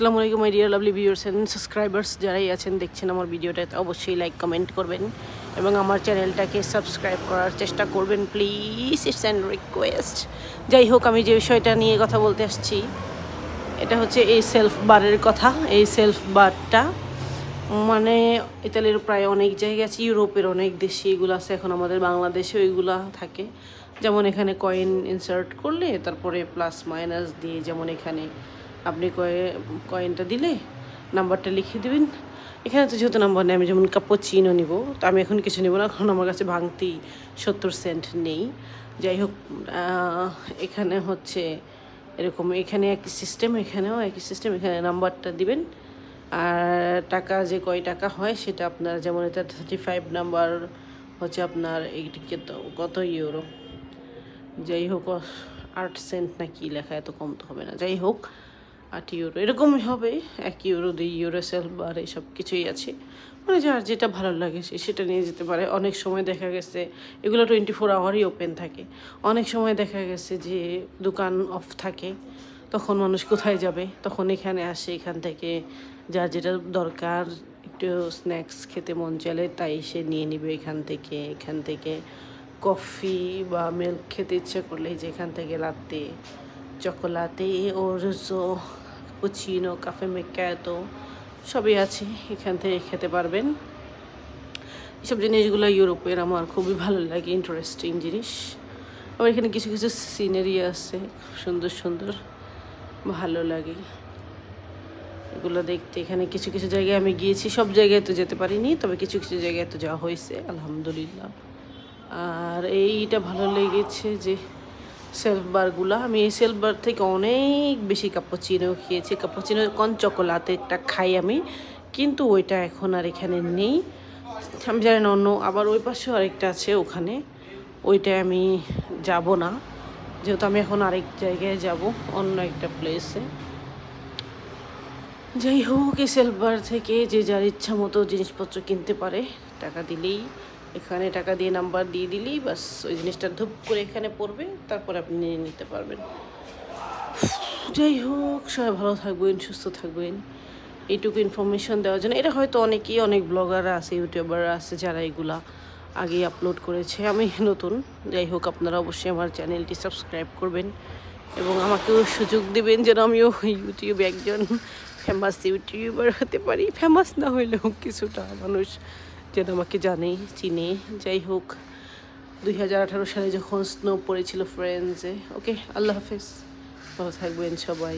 আসসালামু আলাইকুম my dear lovely viewers and subscribers, যারাই আছেন দেখছেন আমার ভিডিওটাতে অবশ্যই লাইক কমেন্ট করবেন এবং আমার চ্যানেলটাকে সাবস্ক্রাইব করার চেষ্টা করবেন প্লিজ, ইটস অ্যান রিকোয়েস্ট। যাই হোক, আমি যে বিষয়টা নিয়ে কথা বলতে আসছি এটা হচ্ছে এই সেলফ বারের কথা। এই সেলফ বারটা মানে ইতালির প্রায় অনেক জায়গা আছে, ইউরোপের অনেক দেশে এগুলো আছে, এখন আমাদের বাংলাদেশেও এগুলো থাকে। যেমন এখানে কয়েন ইনসার্ট করলে তারপরে প্লাস মাইনাস দিয়ে, যেমন এখানে আপনি কয়েনটা দিলে নাম্বারটা লিখে দেবেন। এখানে তো যেহেতু নাম্বার নেই, আমি যেমন কাপুচিনো নিব, তো আমি এখন কিছু নেব না, কারণ আমার কাছে ভাঙতি 70 সেন্ট নেই। যাই হোক, এখানে হচ্ছে এরকম, এখানে একই সিস্টেম, এখানেও একই সিস্টেম। এখানে নাম্বারটা দিবেন আর টাকা যে কয় টাকা হয় সেটা আপনার, যেমন এটা 35 নাম্বার হচ্ছে আপনার এইটিকে তো কত ইউরো, যাই হোক 8 সেন্ট না কি লেখা, এত কম তো হবে না, যাই হোক 8 ইউরো এরকমই হবে। 1 ইউরো 2 ইউরো সেলফ বার এইসব কিছুই আছে, মানে যার যেটা ভালো লাগে সেটা নিয়ে যেতে পারে। অনেক সময় দেখা গেছে এগুলো 24 আওয়ারই ওপেন থাকে। অনেক সময় দেখা গেছে যে দোকান অফ থাকে, তখন মানুষ কোথায় যাবে, তখন এখানে আসে, এখান থেকে যার যেটা দরকার, একটু স্ন্যাক্স খেতে মন চাইলে তাই সে নিয়ে নিবে এখান থেকে কফি বা মিল্ক খেতে ইচ্ছা করলে যে এখান থেকে লাত্তে, চকোলাতে, ওরজো, ক্যাপুচিনো, কাফে মেক্যাটো সবই আছে, এখান থেকে খেতে পারবেন। এসব জিনিসগুলো ইউরোপের আমার খুবই ভালো লাগে, ইন্টারেস্টিং জিনিস। আবার এখানে কিছু কিছু সিনারি আছে সুন্দর সুন্দর, ভালো লাগে এগুলো দেখতে। এখানে কিছু কিছু জায়গায় আমি গিয়েছি, সব জায়গায় তো যেতে পারিনি, তবে কিছু কিছু জায়গায় তো যাওয়া হয়েছে আলহামদুলিল্লাহ। আর এইটা ভালো লেগেছে যে সেলফ বারগুলো, আমি এই সেলফ বার থেকে অনেক বেশি কাপুচিনো খেয়েছি। কাপুচিনো কন চকোলাতে একটা খাই আমি, কিন্তু ওইটা এখন আর এখানে নেই, আমি জানি না অন্য, আবার ওই পাশেও আরেকটা আছে, ওখানে ওইটায় আমি যাব না, যেহেতু আমি এখন আরেক জায়গায় যাব, অন্য একটা প্লেসে। যাই হোক, এই সেলফ বার থেকে যে যার ইচ্ছা মতো জিনিসপত্র কিনতে পারে, টাকা দিলেই, এখানে টাকা দিয়ে নাম্বার দিয়ে দিলেই বাস ওই জিনিসটা ধূপ করে এখানে পড়বে, তারপর আপনি নিয়ে নিতে পারবেন। যাই হোক, সবাই ভালো থাকবেন, সুস্থ থাকবেন, এইটুকু ইনফরমেশন দেওয়ার জন্য। এটা হয়তো অনেকেই, অনেক ব্লগাররা আছে, ইউটিউবাররা আছে যারা এগুলা আগেই আপলোড করেছে, আমি নতুন। যাই হোক, আপনারা অবশ্যই আমার চ্যানেলটি সাবস্ক্রাইব করবেন এবং আমাকেও সুযোগ দেবেন যেন আমিও ইউটিউবে একজন ফেমাস ইউটিউবার হতে পারি। ফেমাস না হইলেও কিছুটা মানুষ যেন আমাকে জানে, চিনে। যাই হোক, 2018 সালে যখন স্নো পড়েছিল ফ্রেন্ডসে। ওকে, আল্লাহ হাফেজ, ভালো থাকবেন সবাই।